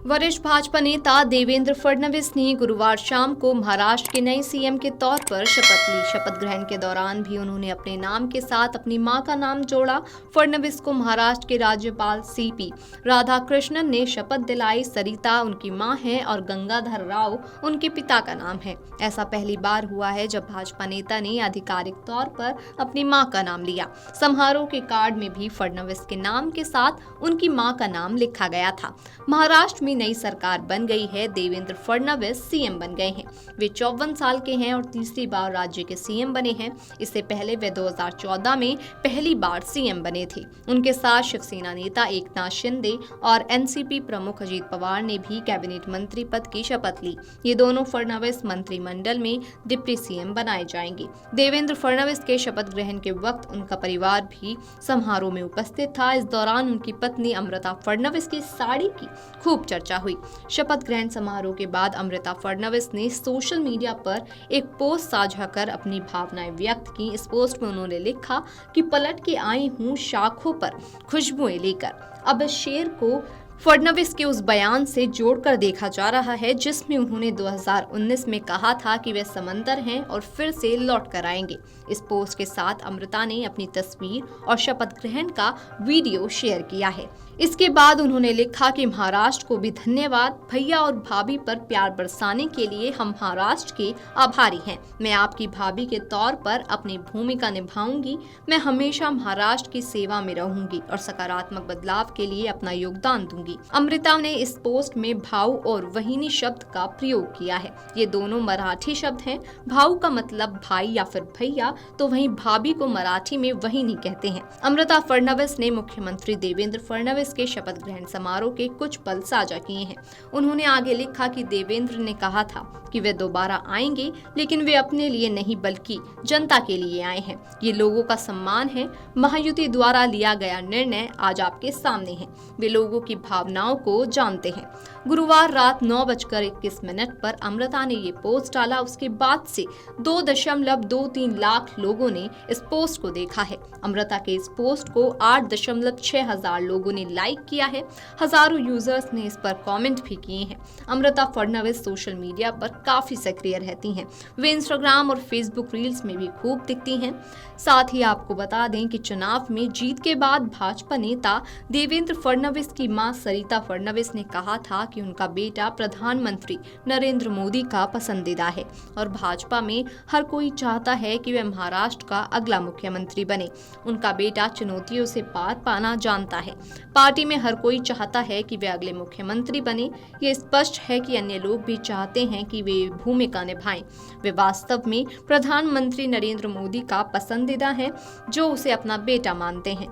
वरिष्ठ भाजपा नेता देवेंद्र फडणवीस ने गुरुवार शाम को महाराष्ट्र के नए सीएम के तौर पर शपथ ली। शपथ ग्रहण के दौरान भी उन्होंने अपने नाम के साथ अपनी मां का नाम जोड़ा। फडणवीस को महाराष्ट्र के राज्यपाल सीपी राधाकृष्णन ने शपथ दिलाई। सरिता उनकी मां है और गंगाधर राव उनके पिता का नाम है। ऐसा पहली बार हुआ है जब भाजपा नेता ने आधिकारिक तौर पर अपनी मां का नाम लिया। समारोह के कार्ड में भी फडणवीस के नाम के साथ उनकी मां का नाम लिखा गया था। महाराष्ट्र में नई सरकार बन गई है। देवेंद्र फडणवीस सीएम बन गए हैं। वे 54 साल के हैं और तीसरी बार राज्य के सीएम बने हैं। इससे पहले वे 2014 में पहली बार सीएम बने थे। उनके साथ शिवसेना नेता एकनाथ शिंदे और एनसीपी प्रमुख अजित पवार ने भी कैबिनेट मंत्री पद की शपथ ली। ये दोनों फडणवीस मंत्रिमंडल में डिप्टी सीएम बनाए जाएंगे। देवेंद्र फडणवीस के शपथ ग्रहण के वक्त उनका परिवार भी समारोह में उपस्थित था। इस दौरान उनकी पत्नी अमृता फडणवीस की साड़ी की खूब चर्चा हुई। शपथ ग्रहण समारोह के बाद अमृता फडणवीस ने सोशल मीडिया पर एक पोस्ट साझा कर अपनी भावनाएं व्यक्त की। इस पोस्ट में उन्होंने लिखा कि पलट के आई हूं शाखों पर खुशबुएं लेकर। अब इस शेर को फडणवीस के उस बयान से जोड़कर देखा जा रहा है जिसमें उन्होंने 2019 में कहा था कि वे समंदर हैं और फिर से लौट कर आएंगे। इस पोस्ट के साथ अमृता ने अपनी तस्वीर और शपथ ग्रहण का वीडियो शेयर किया है। इसके बाद उन्होंने लिखा कि महाराष्ट्र को भी धन्यवाद। भैया और भाभी पर प्यार बरसाने के लिए हम महाराष्ट्र के आभारी हैं। मैं आपकी भाभी के तौर पर अपनी भूमिका निभाऊंगी। मैं हमेशा महाराष्ट्र की सेवा में रहूंगी और सकारात्मक बदलाव के लिए अपना योगदान दूंगी। अमृता ने इस पोस्ट में भाऊ और वहिनी शब्द का प्रयोग किया है। ये दोनों मराठी शब्द हैं। भाऊ का मतलब भाई या फिर भैया, तो वहीं भाभी को मराठी में वहिनी कहते हैं। अमृता फडणवीस ने मुख्यमंत्री देवेंद्र फडणवीस के शपथ ग्रहण समारोह के कुछ पल साझा किए हैं। उन्होंने आगे लिखा कि देवेंद्र ने कहा था कि वे दोबारा आएंगे, लेकिन वे अपने लिए नहीं बल्कि जनता के लिए आए हैं। ये लोगों का सम्मान है। महायुति द्वारा लिया गया निर्णय आज आपके सामने है। वे लोगों की भावनाओं को जानते हैं। गुरुवार रात 9:21 पर अमृता ने ये पोस्ट डाला। उसके बाद से 2.23 लाख लोगों ने इस पोस्ट को देखा है। अमृता के इस पोस्ट को 8.6 हजार लोगों ने लाइक किया है। हजारों यूजर्स ने इस पर कमेंट भी किए हैं। अमृता फडणवीस सोशल मीडिया पर काफी सक्रिय रहती हैं। वे इंस्टाग्राम और फेसबुक रील्स में भी खूब दिखती हैं। साथ ही आपको बता दें कि चुनाव में जीत के बाद भाजपा नेता देवेंद्र फडणवीस की मां सरिता फडणवीस ने कहा था कि उनका बेटा प्रधानमंत्री नरेंद्र मोदी का पसंदीदा है और भाजपा में हर कोई चाहता है कि वे महाराष्ट्र का अगला मुख्यमंत्री बने। उनका बेटा चुनौतियों से पार पाना जानता है। पार्टी में हर कोई चाहता है कि वे अगले मुख्यमंत्री बने। ये स्पष्ट है कि अन्य लोग भी चाहते हैं कि वे भूमिका निभाएं। वे वास्तव में प्रधानमंत्री नरेंद्र मोदी का पसंदीदा है, जो उसे अपना बेटा मानते हैं।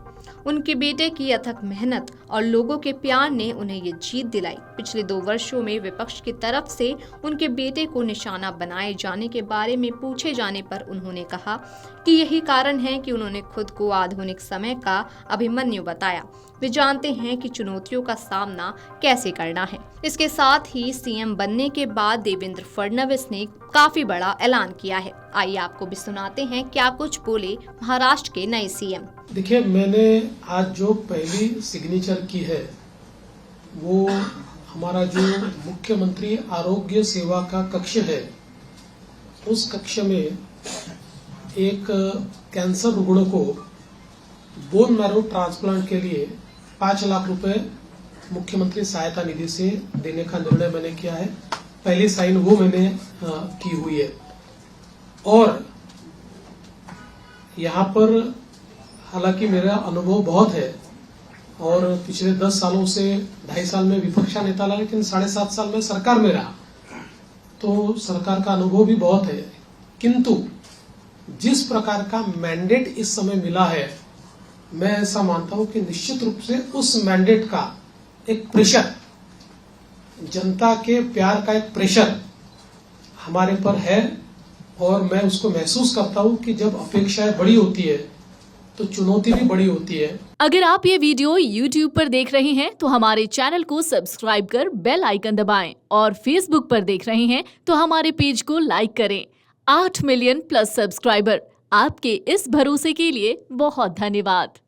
उनके बेटे की अथक मेहनत और लोगों के प्यार ने उन्हें ये जीत दिलाई। पिछले 2 वर्षों में विपक्ष की तरफ से उनके बेटे को निशाना बनाए जाने के बारे में पूछे जाने पर उन्होंने कहा कि यही कारण है कि उन्होंने खुद को आधुनिक समय का अभिमन्यु बताया। वे जानते हैं कि चुनौतियों का सामना कैसे करना है। इसके साथ ही सीएम बनने के बाद देवेंद्र फडणवीस ने काफी बड़ा ऐलान किया है। आइए आपको भी सुनाते हैं क्या कुछ बोले महाराष्ट्र के नए सीएम। देखिए, मैंने आज जो पहली सिग्नेचर की है वो हमारा जो मुख्यमंत्री आरोग्य सेवा का कक्ष है, उस कक्ष में एक कैंसर रुग्ण को बोन मैरो ट्रांसप्लांट के लिए 5 लाख रुपए मुख्यमंत्री सहायता निधि से देने का निर्णय मैंने किया है। पहली साइन वो मैंने की हुई है। और यहाँ पर हालांकि मेरा अनुभव बहुत है और पिछले 10 सालों से 2.5 साल में विपक्ष नेता रहा, लेकिन 7.5 साल में सरकार में रहा, तो सरकार का अनुभव भी बहुत है। किंतु जिस प्रकार का मैंडेट इस समय मिला है, मैं ऐसा मानता हूं कि निश्चित रूप से उस मैंडेट का एक प्रेशर, जनता के प्यार का एक प्रेशर हमारे पर है और मैं उसको महसूस करता हूं कि जब अपेक्षाएं बड़ी होती है तो चुनौती भी बड़ी होती है। अगर आप ये वीडियो YouTube पर देख रहे हैं तो हमारे चैनल को सब्सक्राइब कर बेल आइकन दबाएं और Facebook पर देख रहे हैं तो हमारे पेज को लाइक करें। 8 मिलियन प्लस सब्सक्राइबर, आपके इस भरोसे के लिए बहुत धन्यवाद।